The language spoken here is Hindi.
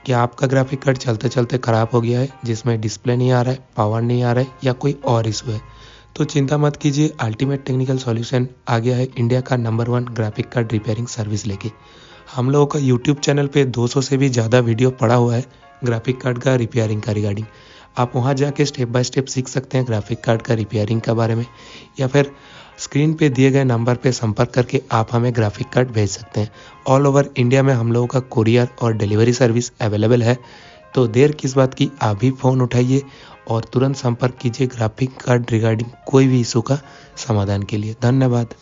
क्या आपका ग्राफिक कार्ड चलते चलते ख़राब हो गया है, जिसमें डिस्प्ले नहीं आ रहा है, पावर नहीं आ रहा है या कोई और इशू है, तो चिंता मत कीजिए। अल्टीमेट टेक्निकल सॉल्यूशन आ गया है इंडिया का number 1 graphic card repairing service लेके। हम लोगों का यूट्यूब चैनल पे 200 से भी ज़्यादा वीडियो पड़ा हुआ है ग्राफिक कार्ड का रिपेयरिंग का रिगार्डिंग। आप वहाँ जाके स्टेप बाय स्टेप सीख सकते हैं ग्राफिक कार्ड का रिपेयरिंग के बारे में, या फिर स्क्रीन पे दिए गए नंबर पे संपर्क करके आप हमें ग्राफिक कार्ड भेज सकते हैं। ऑल ओवर इंडिया में हम लोगों का कुरियर और डिलीवरी सर्विस अवेलेबल है। तो देर किस बात की, आप भी फ़ोन उठाइए और तुरंत संपर्क कीजिए ग्राफिक कार्ड रिगार्डिंग कोई भी इशू का समाधान के लिए। धन्यवाद।